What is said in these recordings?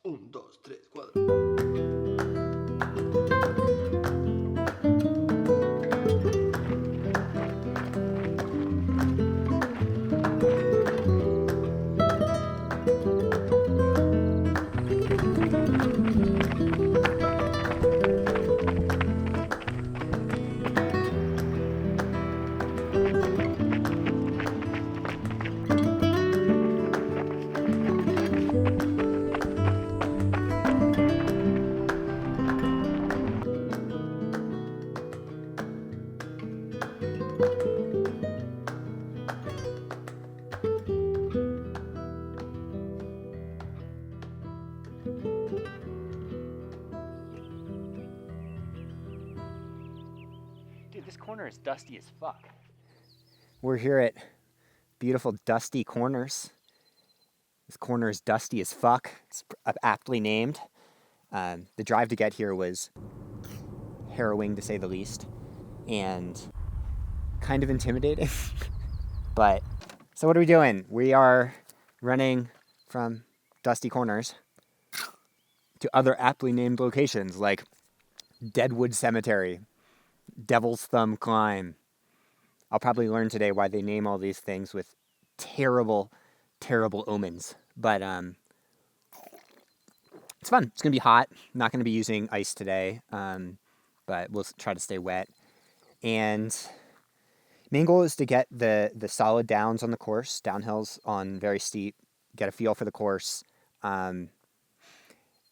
Un, dos, tres, cuatro. Dude, this corner is dusty as fuck. We're here at beautiful Dusty Corners. This corner is dusty as fuck. It's aptly named. The drive to get here was harrowing, to say the least, and kind of intimidating. But, so what are we doing? We are running from Dusty Corners to other aptly named locations like Deadwood Cemetery, Devil's Thumb Climb. I'll probably learn today why they name all these things with terrible, terrible omens. But it's fun. It's going to be hot. I'm not going to be using ice today, but we'll try to stay wet. And main goal is to get the solid downs on the course, downhills on very steep, get a feel for the course.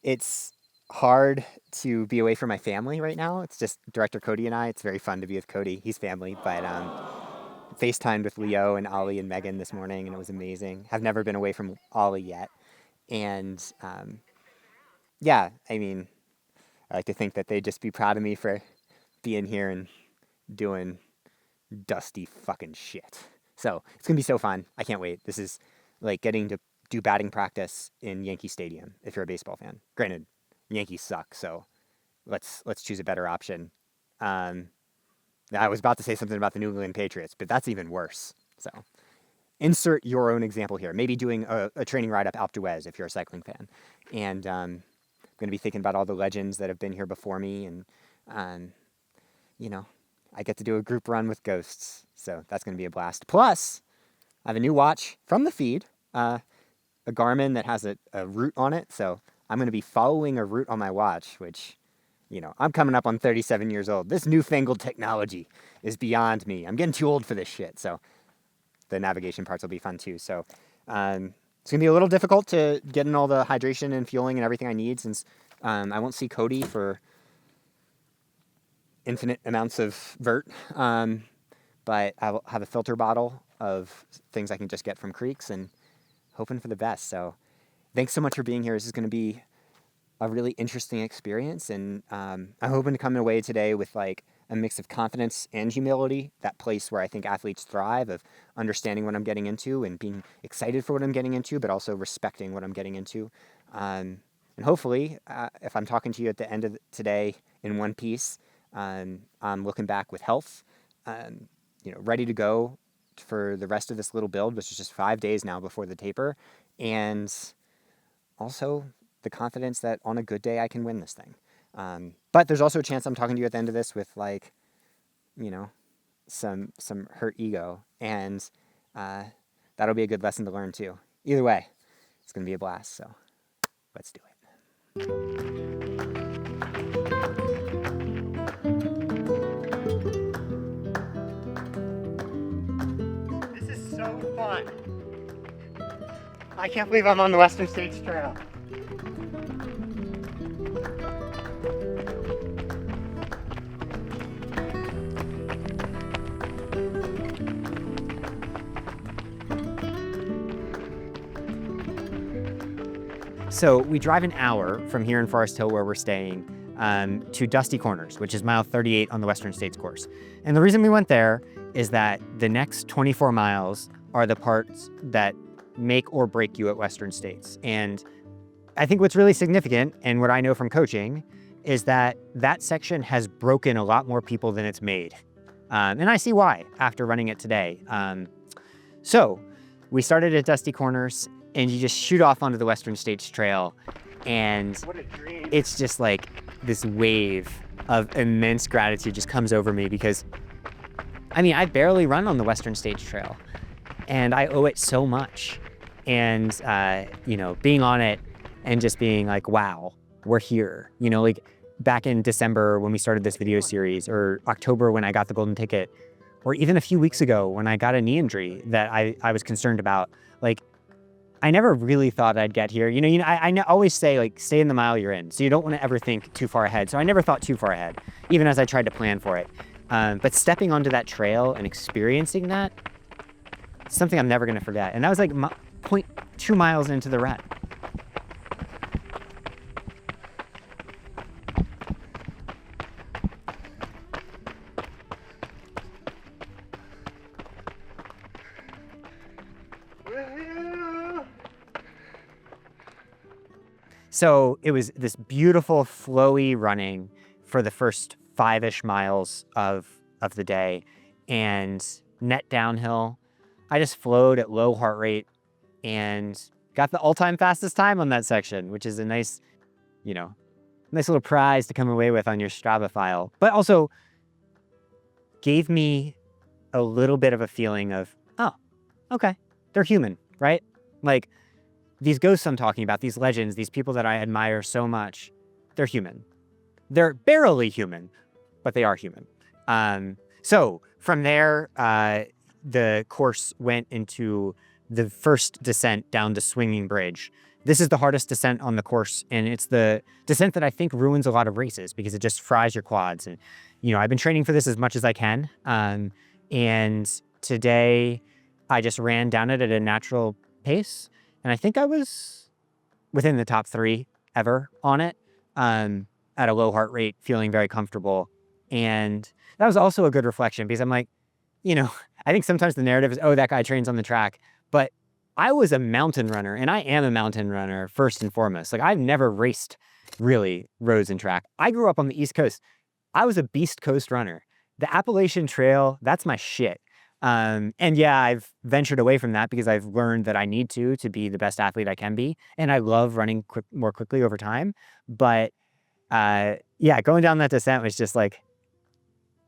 It's hard to be away from my family right now. It's just director Cody and I. It's very fun to be with Cody. He's family, but FaceTimed with Leo and Ollie and Megan this morning, and it was amazing. Have never been away from Ollie yet. And yeah, I mean, I like to think that they'd just be proud of me for being here and doing dusty fucking shit. So it's going to be so fun. I can't wait. This is like getting to do batting practice in Yankee Stadium if you're a baseball fan. Granted, Yankees suck, so let's choose a better option. I was about to say something about the New England Patriots, but that's even worse. So insert your own example here. Maybe doing a training ride up RTWS if you're a cycling fan. And I'm going to be thinking about all the legends that have been here before me. And, you know, I get to do a group run with ghosts. So that's going to be a blast. Plus, I have a new watch from the feed, a Garmin that has a route on it. So I'm going to be following a route on my watch, which, you know, I'm coming up on 37 years old. This newfangled technology is beyond me. I'm getting too old for this shit. So the navigation parts will be fun too. So it's going to be a little difficult to get in all the hydration and fueling and everything I need since I won't see Cody for infinite amounts of vert. But I will have a filter bottle of things I can just get from creeks and hoping for the best. So thanks so much for being here. This is going to be a really interesting experience, and I'm hoping to come away today with like a mix of confidence and humility, that place where I think athletes thrive, of understanding what I'm getting into and being excited for what I'm getting into, but also respecting what I'm getting into. And hopefully, if I'm talking to you at the end of today in one piece, I'm looking back with health, you know, ready to go for the rest of this little build, which is just 5 days now before the taper, and also the confidence that on a good day I can win this thing. But there's also a chance I'm talking to you at the end of this with, like, you know, some hurt ego, and that'll be a good lesson to learn too. Either way, it's going to be a blast, so let's do it. This is so fun. I can't believe I'm on the Western States Trail. So we drive an hour from here in Forest Hill, where we're staying, to Dusty Corners, which is mile 38 on the Western States course. And the reason we went there is that the next 24 miles are the parts that make or break you at Western States. And I think what's really significant, and what I know from coaching, is that that section has broken a lot more people than it's made. And I see why after running it today. So we started at Dusty Corners, and you just shoot off onto the Western States Trail. And What a dream. it's just like this wave of immense gratitude just comes over me because, I mean, I barely run on the Western States Trail and I owe it so much. And, being on it and just being like, wow, we're here, like back in December when we started this video series, or October when I got the golden ticket, or even a few weeks ago when I got a knee injury that I was concerned about. Like, I never really thought I'd get here. I always say, like, stay in the mile you're in. So you don't want to ever think too far ahead. So I never thought too far ahead, even as I tried to plan for it. But stepping onto that trail and experiencing that, something I'm never going to forget. And that was like 0.2 miles into the run. So it was this beautiful, flowy running for the first 5-ish miles of the day, and net downhill. I just flowed at low heart rate and got the all-time fastest time on that section, which is a nice little prize to come away with on your Strava file. But also gave me a little bit of a feeling of, oh, okay, they're human, right? Like, these ghosts I'm talking about, these legends, these people that I admire so much, they're human. They're barely human, but they are human. So from there, the course went into the first descent down the swinging bridge. This is the hardest descent on the course, and it's the descent that I think ruins a lot of races because it just fries your quads. And, I've been training for this as much as I can. And today I just ran down it at a natural pace. And I think I was within the top 3 ever on it, at a low heart rate, feeling very comfortable. And that was also a good reflection because I'm like, I think sometimes the narrative is, oh, that guy trains on the track. But I was a mountain runner, and I am a mountain runner first and foremost. Like, I've never raced really roads and track. I grew up on the East Coast. I was a Beast Coast runner. The Appalachian Trail, that's my shit. And yeah, I've ventured away from that because I've learned that I need to be the best athlete I can be. And I love running more quickly over time. But going down that descent was just like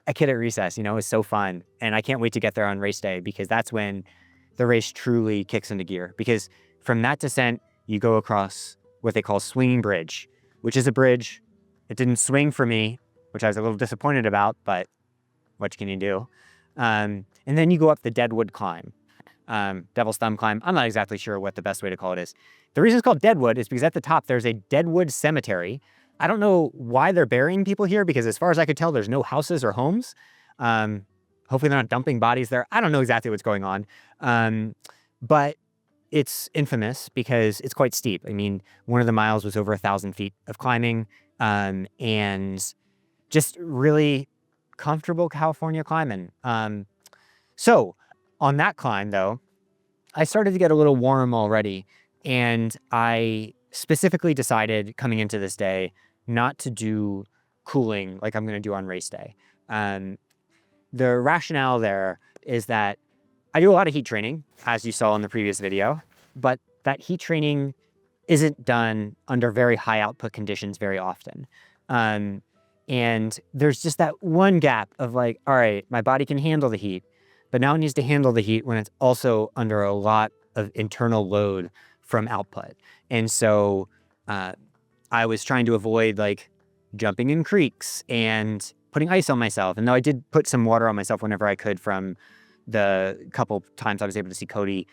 a kid at recess, it was so fun. And I can't wait to get there on race day because that's when the race truly kicks into gear. Because from that descent, you go across what they call Swinging Bridge, which is a bridge. It didn't swing for me, which I was a little disappointed about, but what can you do? And then you go up the Deadwood Climb, Devil's Thumb Climb. I'm not exactly sure what the best way to call it is. The reason it's called Deadwood is because at the top there's a Deadwood Cemetery. I don't know why they're burying people here because as far as I could tell, there's no houses or homes. Hopefully they're not dumping bodies there. I don't know exactly what's going on. But it's infamous because it's quite steep. I mean, one of the miles was over 1,000 feet of climbing, and just really comfortable California climbing. So on that climb, though, I started to get a little warm already, and I specifically decided coming into this day not to do cooling like I'm going to do on race day. The rationale there is that I do a lot of heat training, as you saw in the previous video, but that heat training isn't done under very high output conditions very often. And there's just that one gap of like, all right, my body can handle the heat, but now it needs to handle the heat when it's also under a lot of internal load from output. And so I was trying to avoid like jumping in creeks and putting ice on myself. And though I did put some water on myself whenever I could from the couple times I was able to see Cody,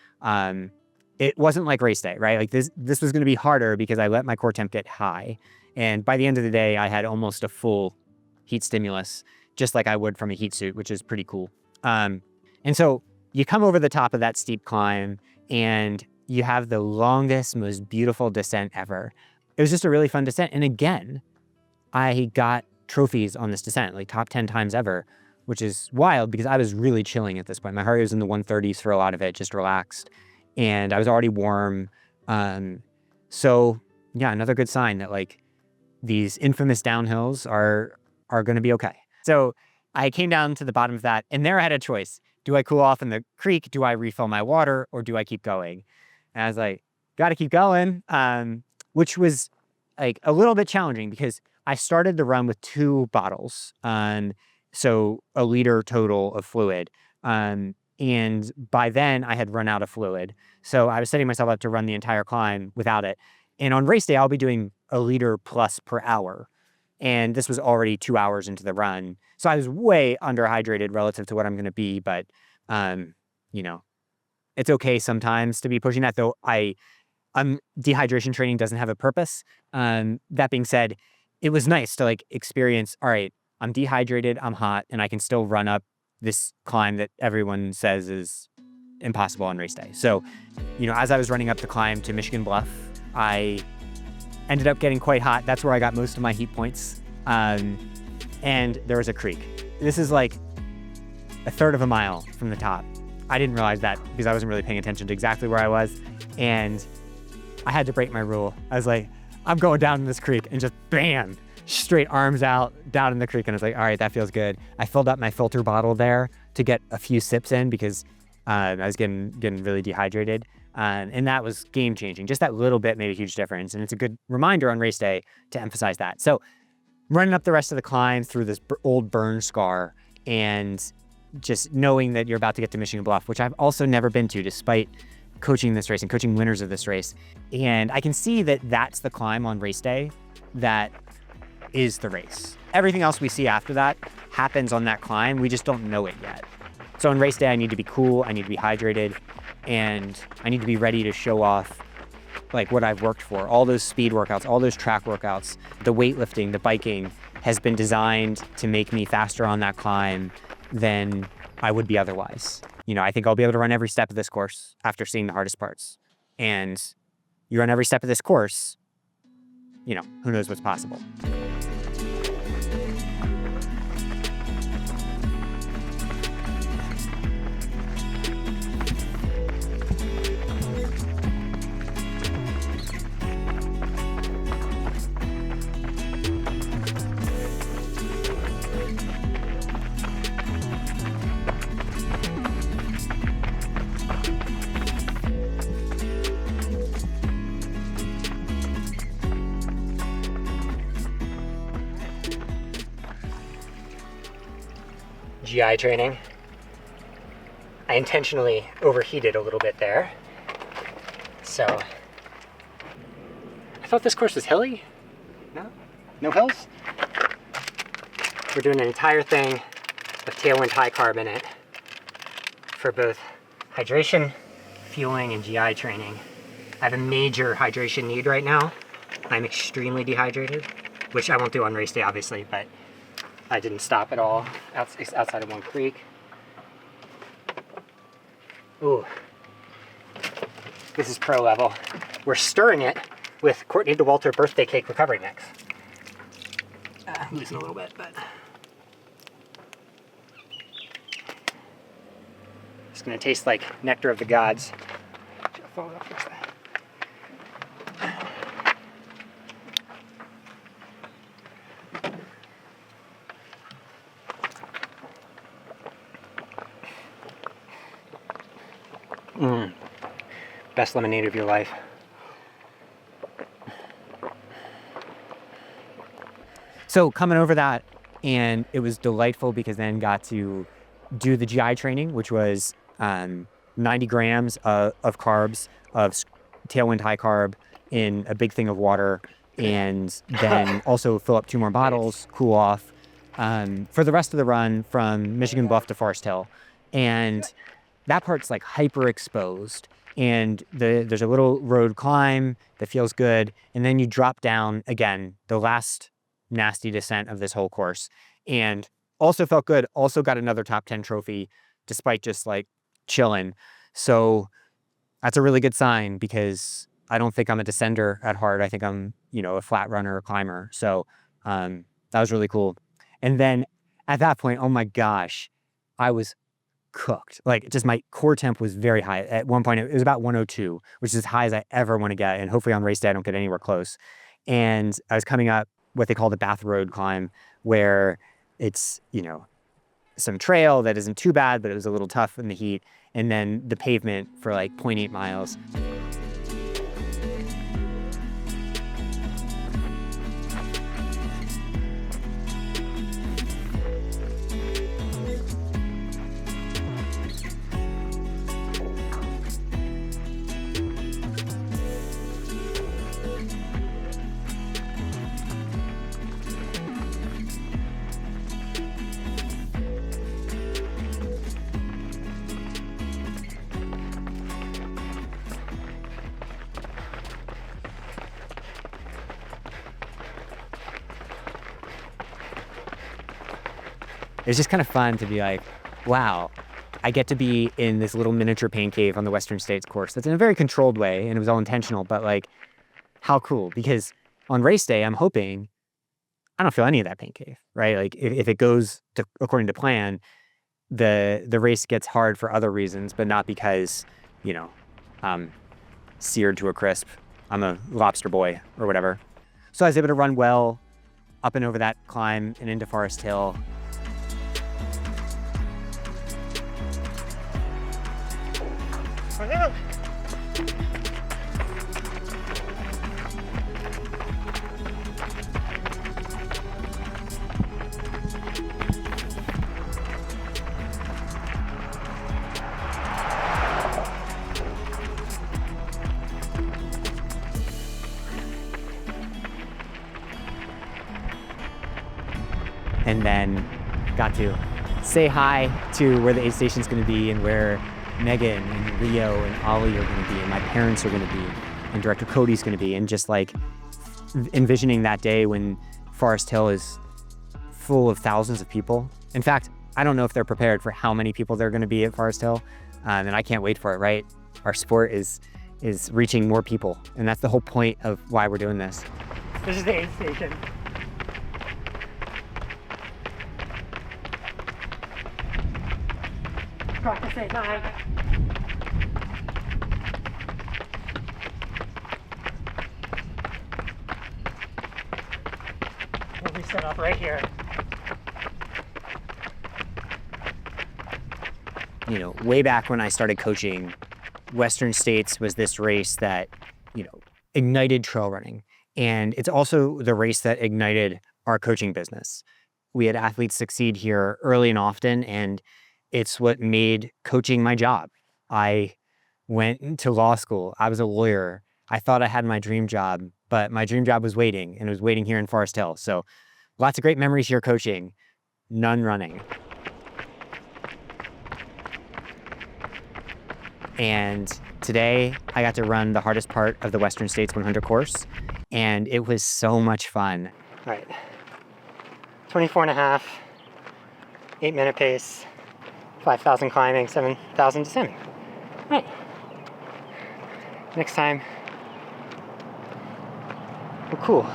it wasn't like race day, right? Like this was going to be harder because I let my core temp get high. And by the end of the day, I had almost a full heat stimulus, just like I would from a heat suit, which is pretty cool. And so you come over the top of that steep climb and you have the longest, most beautiful descent ever. It was just a really fun descent. And again, I got trophies on this descent, like top 10 times ever, which is wild because I was really chilling at this point. My heart rate was in the 130s for a lot of it, just relaxed. And I was already warm. So yeah, another good sign that like these infamous downhills are going to be okay. So I came down to the bottom of that, and there I had a choice. Do I cool off in the creek? Do I refill my water? Or do I keep going? And I was like, got to keep going, which was like a little bit challenging because I started the run with 2 bottles, so a liter total of fluid. And by then I had run out of fluid. So I was setting myself up to run the entire climb without it. And on race day, I'll be doing a liter plus per hour. And this was already 2 hours into the run. So I was way underhydrated relative to what I'm going to be. But, you know, it's okay sometimes to be pushing that, though. Dehydration training doesn't have a purpose. That being said, it was nice to like experience, all right, I'm dehydrated, I'm hot, and I can still run up this climb that everyone says is impossible on race day. So, as I was running up the climb to Michigan Bluff, I ended up getting quite hot. That's where I got most of my heat points. And there was a creek. This is like a third of a mile from the top. I didn't realize that because I wasn't really paying attention to exactly where I was. And I had to break my rule. I was like, I'm going down in this creek, and just bam, straight arms out down in the creek. And I was like, all right, that feels good. I filled up my filter bottle there to get a few sips in because I was getting really dehydrated. And that was game changing. Just that little bit made a huge difference. And it's a good reminder on race day to emphasize that. So running up the rest of the climb through this old burn scar and just knowing that you're about to get to Michigan Bluff, which I've also never been to despite coaching this race and coaching winners of this race. And I can see that that's the climb on race day that is the race. Everything else we see after that happens on that climb. We just don't know it yet. So on race day, I need to be cool, I need to be hydrated, and I need to be ready to show off like what I've worked for. All those speed workouts, all those track workouts, the weightlifting, the biking has been designed to make me faster on that climb than I would be otherwise. I think I'll be able to run every step of this course after seeing the hardest parts. And you run every step of this course, who knows what's possible. GI training. I intentionally overheated a little bit there. So, I thought this course was hilly. No? No hills? We're doing an entire thing with Tailwind High Carb in it for both hydration, fueling, and GI training. I have a major hydration need right now. I'm extremely dehydrated, which I won't do on race day, obviously, but I didn't stop at all outside of one creek. Ooh, this is pro level. We're stirring it with Courtney DeWalter birthday cake recovery mix. I'm losing a little bit, but it's gonna taste like nectar of the gods. Best lemonade of your life. So coming over that, and it was delightful because then got to do the GI training, which was 90 grams of carbs, of Tailwind High Carb in a big thing of water, and then also fill up 2 more bottles, cool off, for the rest of the run from Michigan Bluff to Forest Hill. And that part's like hyper exposed. And there's a little road climb that feels good. And then you drop down again, the last nasty descent of this whole course. And also felt good. Also got another top 10 trophy despite just like chilling. So that's a really good sign because I don't think I'm a descender at heart. I think I'm, a flat runner or climber. So that was really cool. And then at that point, oh my gosh, I was cooked. Like just my core temp was very high. At one point it was about 102, which is as high as I ever want to get. And hopefully on race day I don't get anywhere close. And I was coming up what they call the Bath Road climb, where it's, some trail that isn't too bad, but it was a little tough in the heat. And then the pavement for like 0.8 miles. was just kind of fun to be like, wow, I get to be in this little miniature pain cave on the Western States course. That's in a very controlled way, and it was all intentional, but like, how cool. Because on race day, I'm hoping I don't feel any of that pain cave, right? Like if it goes according to plan, the race gets hard for other reasons, but not because, you know, I'm seared to a crisp. I'm a lobster boy or whatever. So I was able to run well up and over that climb and into Forest Hill. And then got to say hi to where the aid station's going to be and where Megan and Leo and Ollie are going to be and my parents are going to be and director Cody's going to be, and just like envisioning that day when Forest Hill is full of thousands of people. In fact, I don't know if they're prepared for how many people they're going to be at Forest Hill, and I can't wait for it, right? Our sport is reaching more people, and that's the whole point of why we're doing this. This is the aid station. Practice at 9. We'll be set up right here. You know, way back when I started coaching, Western States was this race that, you know, ignited trail running. And it's also the race that ignited our coaching business. We had athletes succeed here early and often, and it's what made coaching my job. I went to law school. I was a lawyer. I thought I had my dream job, but my dream job was waiting, and it was waiting here in Forest Hill. So lots of great memories here coaching, none running. And today I got to run the hardest part of the Western States 100 course, and it was so much fun. All right, 24 and a half, 8-minute pace, 5,000 climbing, 7,000 descending. All right, next time, well, cool.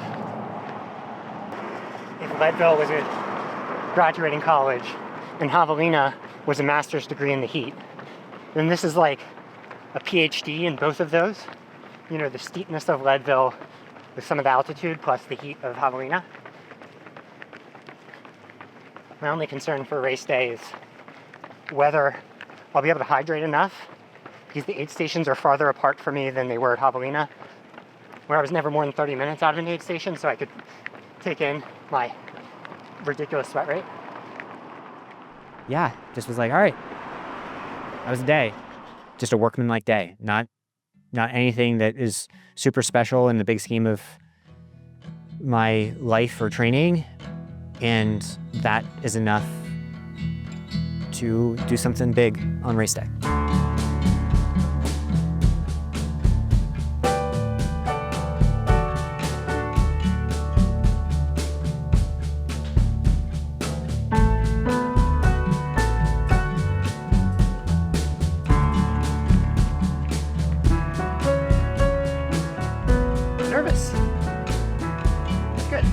If Leadville was a graduating college and Javelina was a master's degree in the heat, then this is like a PhD in both of those. You know, the steepness of Leadville with some of the altitude plus the heat of Javelina. My only concern for race day is whether I'll be able to hydrate enough, because the aid stations are farther apart for me than they were at Javelina, where I was never more than 30 minutes out of an aid station, so I could take in my ridiculous sweat rate. Yeah, just was like, all right, that was a day. Just a workmanlike day, not anything that is super special in the big scheme of my life or training, and that is enough to do something big on race day. Nervous. Good.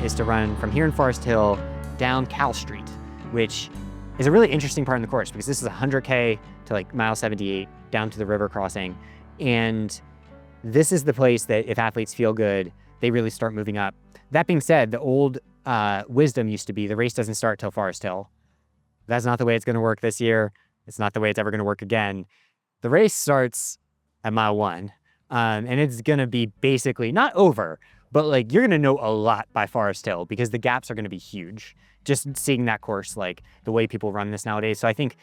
Is to run from here in Forest Hill down Cal Street, which is a really interesting part in the course because this is 100K to like mile 78 down to the river crossing. And this is the place that if athletes feel good, they really start moving up. That being said, the old wisdom used to be the race doesn't start till Forest Hill. That's not the way it's going to work this year. It's not the way it's ever going to work again. The race starts at mile 1, and it's going to be basically not over, but like you're gonna know a lot by Forest Hill because the gaps are gonna be huge. Just seeing that course, like the way people run this nowadays. So I think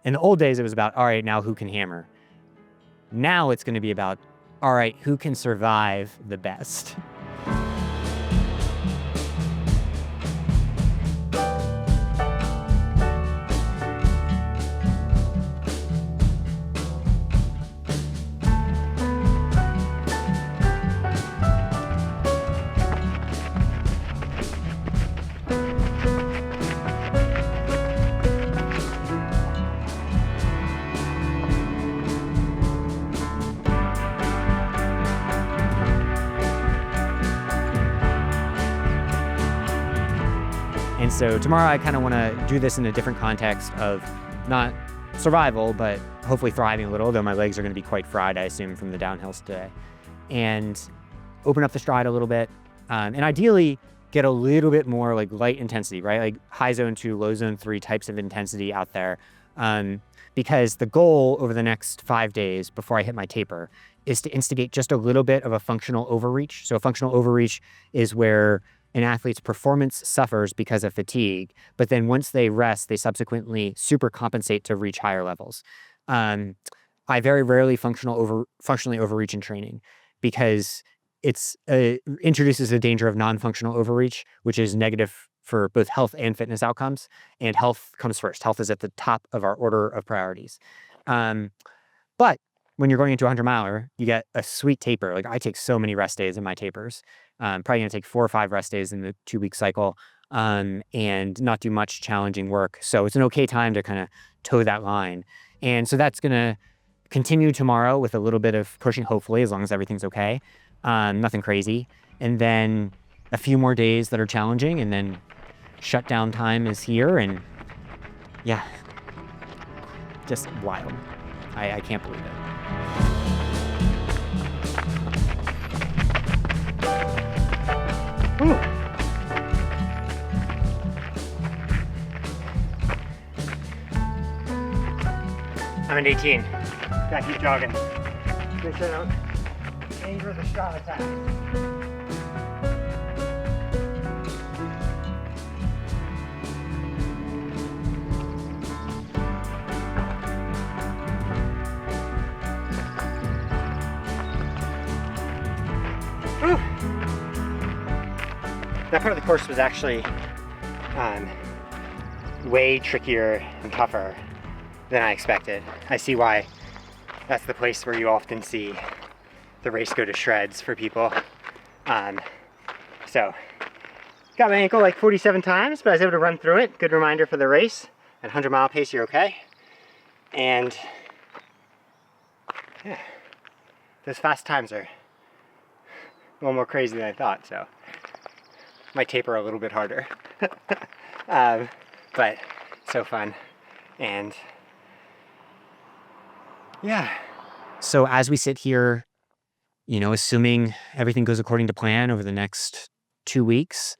in the old days it was about, all right, now who can hammer? Now it's gonna be about, all right, who can survive the best? And so tomorrow I kind of want to do this in a different context of not survival, but hopefully thriving a little, though my legs are going to be quite fried, I assume, from the downhills today. And open up the stride a little bit. And ideally get a little bit more like light intensity, right? Like high zone 2, low zone 3 types of intensity out there. Because the goal over the next 5 days before I hit my taper is to instigate just a little bit of a functional overreach. So a functional overreach is where an athlete's performance suffers because of fatigue, but then once they rest, they subsequently super compensate to reach higher levels. I very rarely functionally overreach in training because it's introduces the danger of non-functional overreach, which is negative for both health and fitness outcomes. And health comes first. Health is at the top of our order of priorities. But when you're going into a 100-miler, you get a sweet taper. Like I take so many rest days in my tapers. Probably going to take 4 or 5 rest days in the 2-week cycle and not do much challenging work. So it's an okay time to kind of toe that line. And so that's going to continue tomorrow with a little bit of pushing, hopefully, as long as everything's okay. Nothing crazy. And then a few more days that are challenging, and then shutdown time is here. And yeah, just wild. I can't believe it. Ooh. I'm at 18. Gotta keep jogging. Make sure I don't anger the shot attack. Whew. That part of the course was actually way trickier and tougher than I expected. I see why that's the place where you often see the race go to shreds for people. So, got my ankle like 47 times, but I was able to run through it. Good reminder for the race. At 100-mile pace, you're okay. And yeah, those fast times are a little more crazy than I thought, so might taper a little bit harder. But so fun. And yeah. So as we sit here, you know, assuming everything goes according to plan over the next 2 weeks,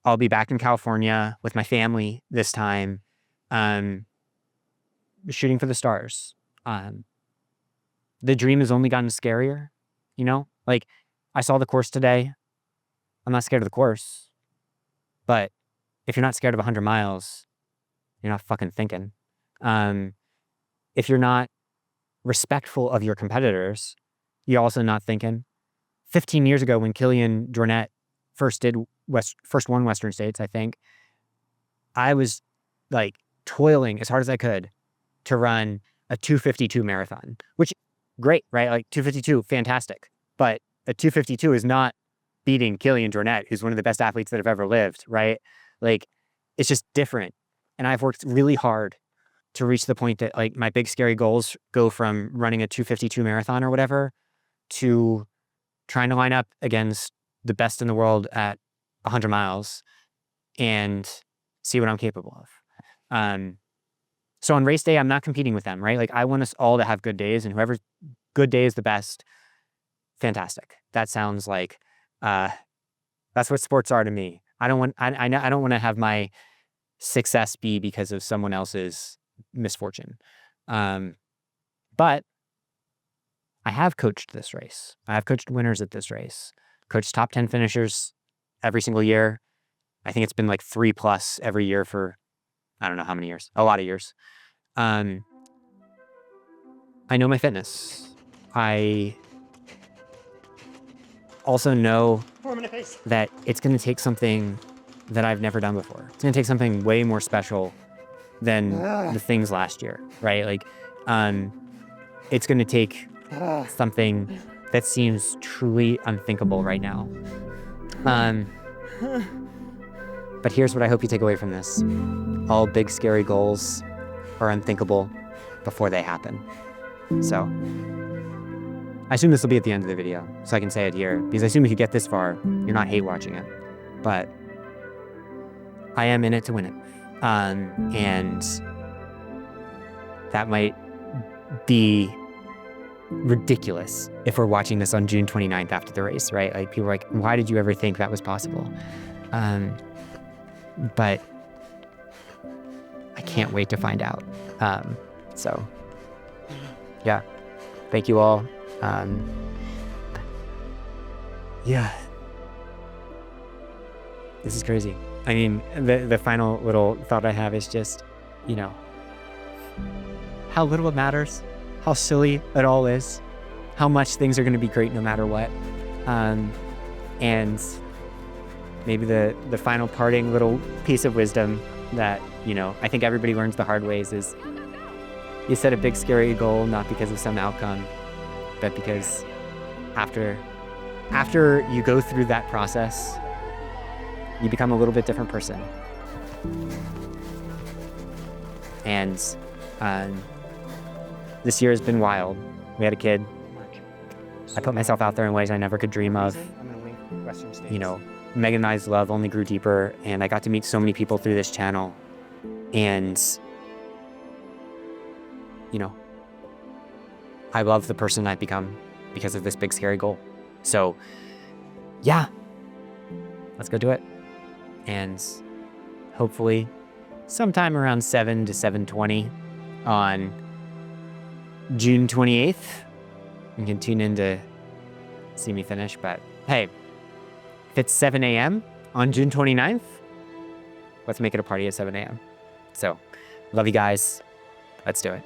I'll be back in California with my family this time, shooting for the stars. The dream has only gotten scarier, you know? Like, I saw the course today. I'm not scared of the course. But if you're not scared of 100 miles, you're not fucking thinking. If you're not respectful of your competitors, you're also not thinking. 15 years ago, when Killian Jornet first won Western States, I think, I was like toiling as hard as I could to run a 2:52 marathon, which great, right? Like 2:52, fantastic. But a 2:52 is not beating Killian Jornet, who's one of the best athletes that have ever lived, right? Like, it's just different. And I've worked really hard to reach the point that like my big scary goals go from running a 2:52 marathon or whatever to trying to line up against the best in the world at 100 miles and see what I'm capable of. So on race day, I'm not competing with them, right? Like I want us all to have good days, and whoever's good day is the best. Fantastic. That sounds like that's what sports are to me. I don't want to have my success be because of someone else's misfortune. But I have coached this race. I have coached winners at this race. coached top 10 finishers every single year. I think it's been like 3+ every year for, I don't know how many years, a lot of years. I know my fitness. I also know that it's going to take something that I've never done before. It's going to take something way more special than the things last year, right? Like, it's going to take something that seems truly unthinkable right now. But here's what I hope you take away from this. All big, scary goals are unthinkable before they happen. So I assume this will be at the end of the video, so I can say it here, because I assume if you get this far, you're not hate watching it. But I am in it to win it. And that might be ridiculous if we're watching this on June 29th after the race, right? Like, people are like, why did you ever think that was possible? But I can't wait to find out. So yeah, thank you all. Yeah, this is crazy. I mean, the final little thought I have is just, you know, how little it matters, how silly it all is, how much things are going to be great no matter what. And maybe the final parting little piece of wisdom that, you know, I think everybody learns the hard ways is you set a big scary goal, not because of some outcome, but because after you go through that process, you become a little bit different person. And this year has been wild. We had a kid. I put myself out there in ways I never could dream of. You know, Megan and I's love only grew deeper, and I got to meet so many people through this channel. And, you know, I love the person I've become because of this big, scary goal. So, yeah, let's go do it. And hopefully sometime around 7 to 7:20 on June 28th, you can tune in to see me finish. But hey, if it's 7 a.m. on June 29th, let's make it a party at 7 a.m. So, love you guys. Let's do it.